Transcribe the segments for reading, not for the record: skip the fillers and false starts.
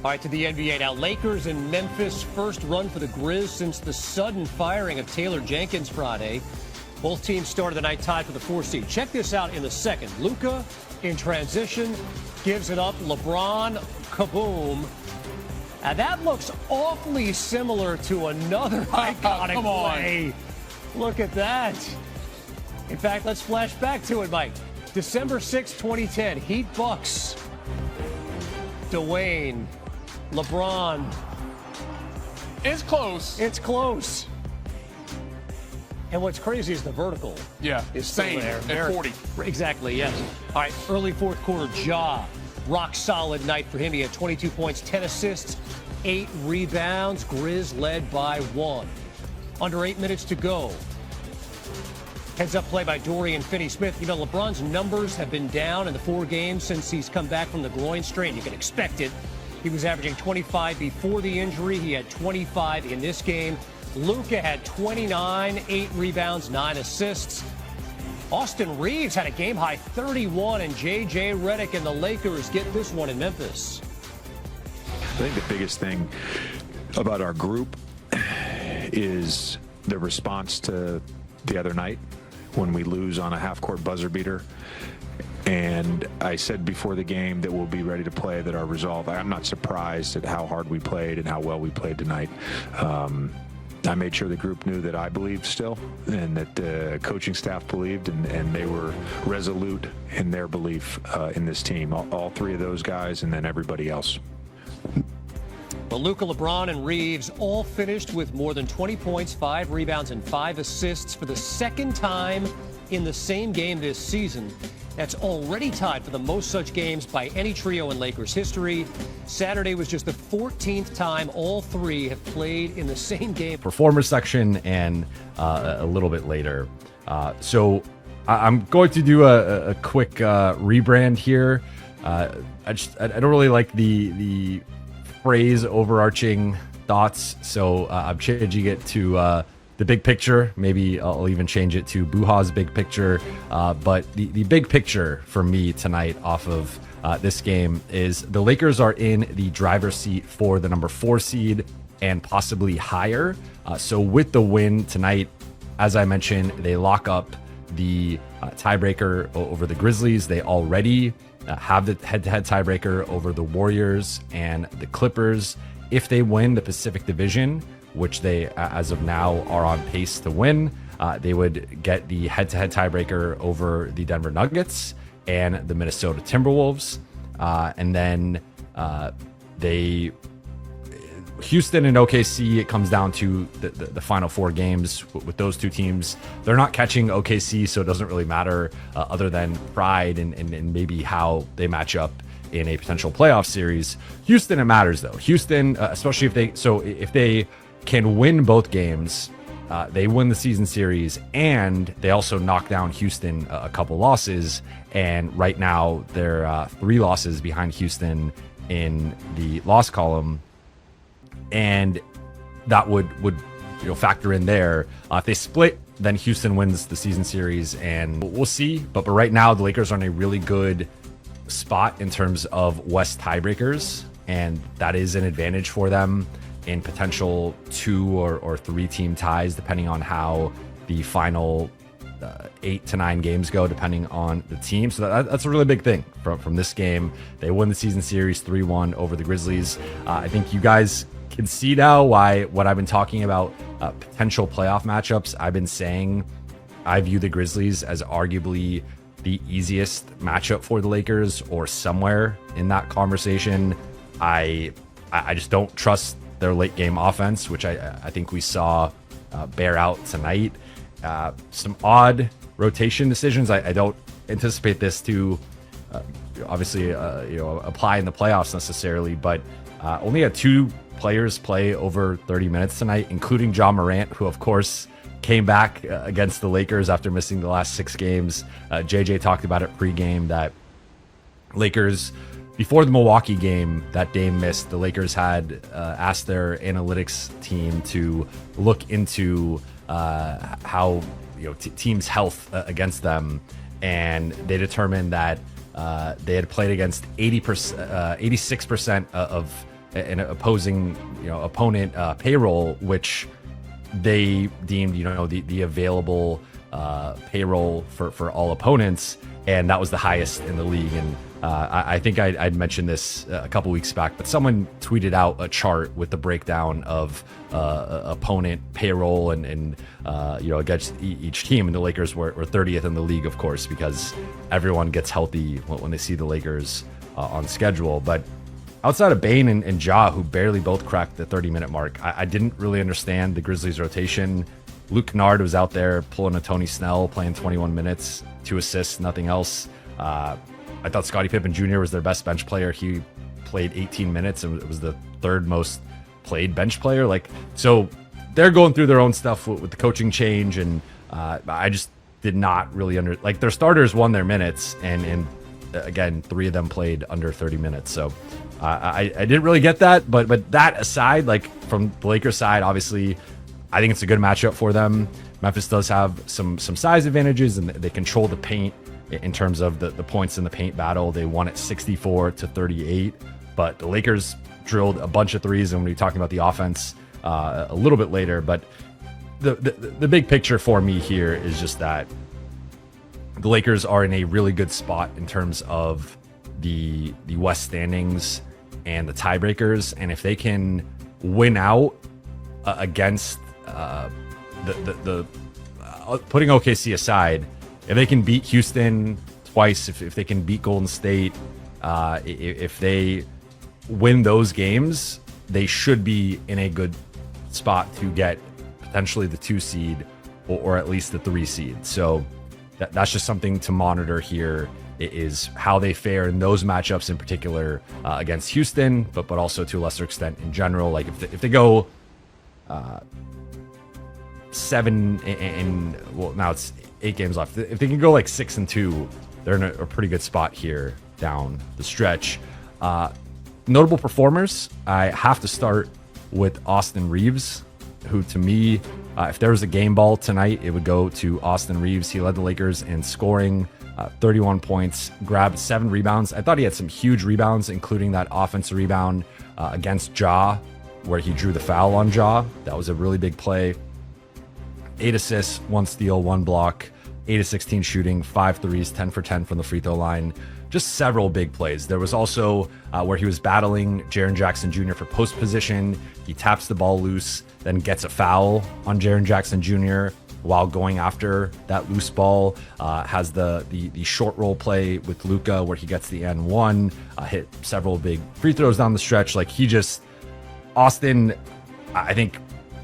All right, to the NBA now. Lakers in Memphis, first run for the Grizz since the sudden firing of Taylor Jenkins Friday. Both teams started the night tied for the 4 seed. Check this out in the second. Luka in transition, gives it up. LeBron, kaboom. And that looks awfully similar to another iconic play. Look at that. In fact, let's flash back to it, Mike. December 6, 2010, Heat Bucks. Dwayne, LeBron. It's close. It's close. And what's crazy is the vertical. Yeah, is still same there. at 40. Exactly, yes. All right, early fourth quarter, Ja. Rock solid night for him. He had 22 points, 10 assists, 8 rebounds. Grizz led by 1. Under 8 minutes to go. Heads up play by Dorian Finney-Smith. You know, LeBron's numbers have been down in the 4 games since he's come back from the groin strain. You can expect it. He was averaging 25 before the injury. He had 25 in this game. Luka had 29, 8 rebounds, 9 assists. Austin Reeves had a game-high 31, and J.J. Redick and the Lakers get this one in Memphis. I think the biggest thing about our group is the response to the other night when we lose on a half-court buzzer beater. And I said before the game that we'll be ready to play, that our resolve, I'm not surprised at how hard we played and how well we played tonight. I made sure the group knew that I believed still, and that the coaching staff believed, and they were resolute in their belief in this team. All 3 of those guys, and then everybody else. Well, Luka, LeBron, and Reeves all finished with more than 20 points, 5 rebounds, and 5 assists for the second time in the same game this season. That's already tied for the most such games by any trio in Lakers history. Saturday was just the 14th time all 3 have played in the same game. Performer section and a little bit later. So I'm going to do a quick rebrand here. I don't really like the phrase overarching thoughts, so I'm changing it to the big picture. Maybe I'll even change it to Buha's big picture. But the big picture for me tonight off of this game is the Lakers are in the driver's seat for the number 4 seed and possibly higher. So with the win tonight, as I mentioned, they lock up the tiebreaker over the Grizzlies. They already have the head-to-head tiebreaker over the Warriors and the Clippers. If they win the Pacific Division, which they, as of now, are on pace to win, they would get the head-to-head tiebreaker over the Denver Nuggets and the Minnesota Timberwolves. And then Houston and OKC, it comes down to the final 4 games with those 2 teams. They're not catching OKC, so it doesn't really matter other than pride and maybe how they match up in a potential playoff series. Houston, it matters though. Houston, especially if they can win both games, they win the season series, and they also knock down Houston a couple losses. And right now they're 3 losses behind Houston in the loss column. And that would factor in there. If they split, then Houston wins the season series, and we'll see. But right now, the Lakers are in a really good spot in terms of West tiebreakers, and that is an advantage for them in potential 2 or 3 team ties, depending on how the final 8 to 9 games go, depending on the team. So that's a really big thing from this game. They won the season series 3-1 over the Grizzlies. I think you guys can see now why what I've been talking about potential playoff matchups. I've been saying I view the Grizzlies as arguably the easiest matchup for the Lakers, or somewhere in that conversation. I just don't trust their late game offense, which I think we saw bear out tonight. Some odd rotation decisions. I don't anticipate this to obviously apply in the playoffs necessarily, but only had 2 players play over 30 minutes tonight, including John Morant, who of course came back against the Lakers after missing the last 6 games. JJ talked about it pregame that Lakers, before the Milwaukee game that Dame missed, the Lakers had asked their analytics team to look into how teams' health against them, and they determined that they had played against 86% of an opposing opponent payroll, which they deemed the available payroll for all opponents, and that was the highest in the league. And I think I'd mentioned this a couple weeks back, but someone tweeted out a chart with the breakdown of opponent payroll and against each team, and the Lakers were 30th in the league, of course, because everyone gets healthy when they see the Lakers on schedule. But outside of Bane and Ja, who barely both cracked the 30-minute mark, I didn't really understand the Grizzlies' rotation. Luke Kennard was out there pulling a Tony Snell, playing 21 minutes, 2 assists, nothing else. I thought Scottie Pippen Jr. was their best bench player. He played 18 minutes and it was the 3rd most played bench player. So they're going through their own stuff with the coaching change, and I just did not really their starters won their minutes, and again, 3 of them played under 30 minutes. So I didn't really get that, but that aside, from the Lakers side, obviously, I think it's a good matchup for them. Memphis does have some size advantages, and they control the paint in terms of the points in the paint battle. They won it 64-38, but the Lakers drilled a bunch of threes, and we'll be talking about the offense a little bit later. But the big picture for me here is just that the Lakers are in a really good spot in terms of the West standings and the tiebreakers, and if they can win out against the putting OKC aside, if they can beat Houston twice, if they can beat Golden State, if they win those games, they should be in a good spot to get potentially the 2 seed or at least the 3 seed. So that's just something to monitor here, is how they fare in those matchups in particular against Houston, but also to a lesser extent in general. If they go 7 and well, now it's 8 games left. If they can go 6-2, they're in a pretty good spot here down the stretch. Notable performers, I have to start with Austin Reeves, who to me, if there was a game ball tonight, it would go to Austin Reeves. He led the Lakers in scoring, 31 points, grabbed 7 rebounds. I thought he had some huge rebounds, including that offensive rebound against Ja, where he drew the foul on Ja. That was a really big play. 8 assists, 1 steal, 1 block, 8 of 16 shooting, 5 threes, 10 for 10 from the free throw line. Just several big plays. There was also where he was battling Jaren Jackson Jr. for post position. He taps the ball loose, then gets a foul on Jaren Jackson Jr. while going after that loose ball. Has the short roll play with Luka where he gets the N1, hit several big free throws down the stretch. Austin, I think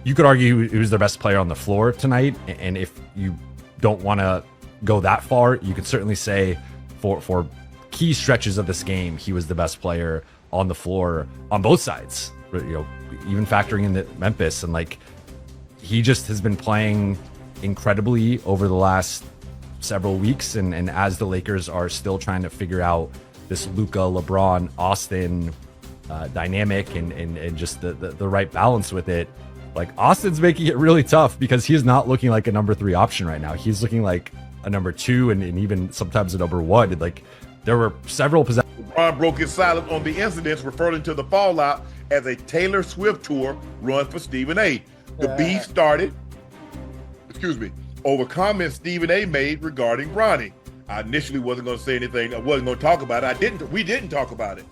you could argue he was their best player on the floor tonight. And if you don't want to go that far, you could certainly say for key stretches of this game, he was the best player on the floor on both sides, even factoring in the Memphis. And he just has been playing incredibly over the last several weeks. And as the Lakers are still trying to figure out this Luka, LeBron, Austin dynamic and just the right balance with it, Austin's making it really tough because he is not looking like a number 3 option right now. He's looking like a number 2 and even sometimes a number 1. There were several possessions. LeBron broke his silence on the incidents, referring to the fallout as a Taylor Swift tour run for Stephen A. The beef started, over comments Stephen A made regarding Bronny. I initially wasn't going to say anything. I wasn't going to talk about it. We didn't talk about it.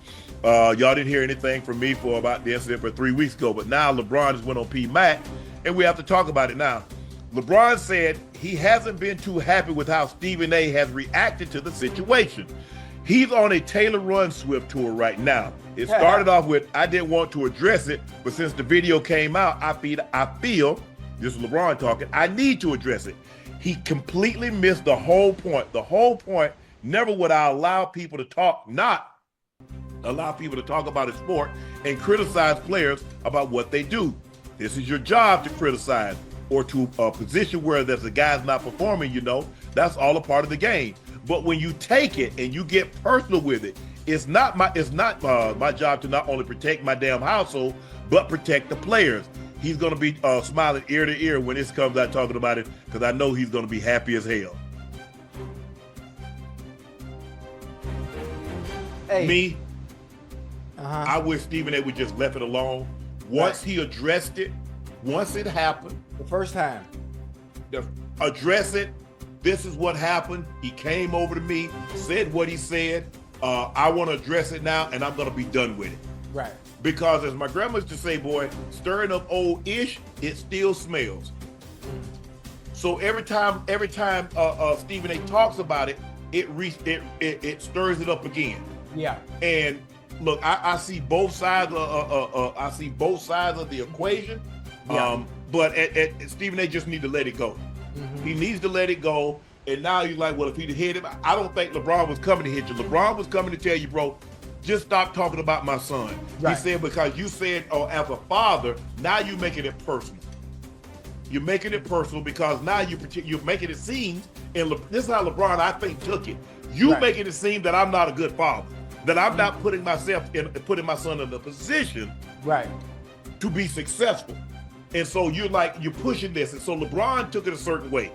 Y'all didn't hear anything from me for about the incident for 3 weeks ago, but now LeBron just went on PMAC, and we have to talk about it now. LeBron said he hasn't been too happy with how Stephen A has reacted to the situation. He's on a Taylor Run Swift tour right now. It started off with, I didn't want to address it, but since the video came out, I feel, this is LeBron talking, I need to address it. He completely missed the whole point. The whole point, never would I allow people to talk, not allow people to talk about a sport and criticize players about what they do. This is your job to criticize, or to a position where there's a guy's not performing, that's all a part of the game. But when you take it and you get personal with it, it's not my job to not only protect my damn household, but protect the players. He's going to be smiling ear to ear when this comes out talking about it, because I know he's going to be happy as hell. Hey. Me, I wish Stephen A would just left it alone. Once he addressed it, once it happened, The first time. address it. This is what happened. He came over to me, said what he said. I want to address it now, and I'm going to be done with it. Right. Because as my grandma used to say, boy, stirring up old ish, it still smells. So every time Stephen A talks about it, it stirs it up again. Yeah. And look, I see both sides. I see both sides of the equation. Yeah. But Stephen A just need to let it go. He needs to let it go. And now you're like, well, if he'd hit him, I don't think LeBron was coming to hit you. LeBron was coming to tell you, bro, just stop talking about my son. Right. He said, because you said, as a father, now you're making it personal. You're making it personal because now you're making it seem, and this is how LeBron, I think, took it. You Right. making it seem that I'm not a good father, that I'm not putting my son in a position Right. to be successful. And so you're pushing this. And so LeBron took it a certain way.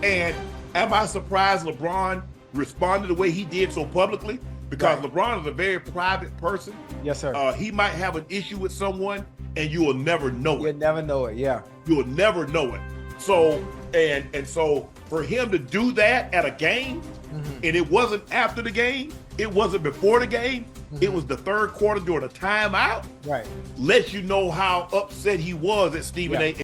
And am I surprised LeBron responded the way he did so publicly? Because Right. LeBron is a very private person. Yes, sir. He might have an issue with someone and you will never know it. You'll never know it. Yeah. You will never know it. So, and so for him to do that at a game, and it wasn't after the game, it wasn't before the game, it was the third quarter during a timeout, Right. lets you know how upset he was at Stephen A.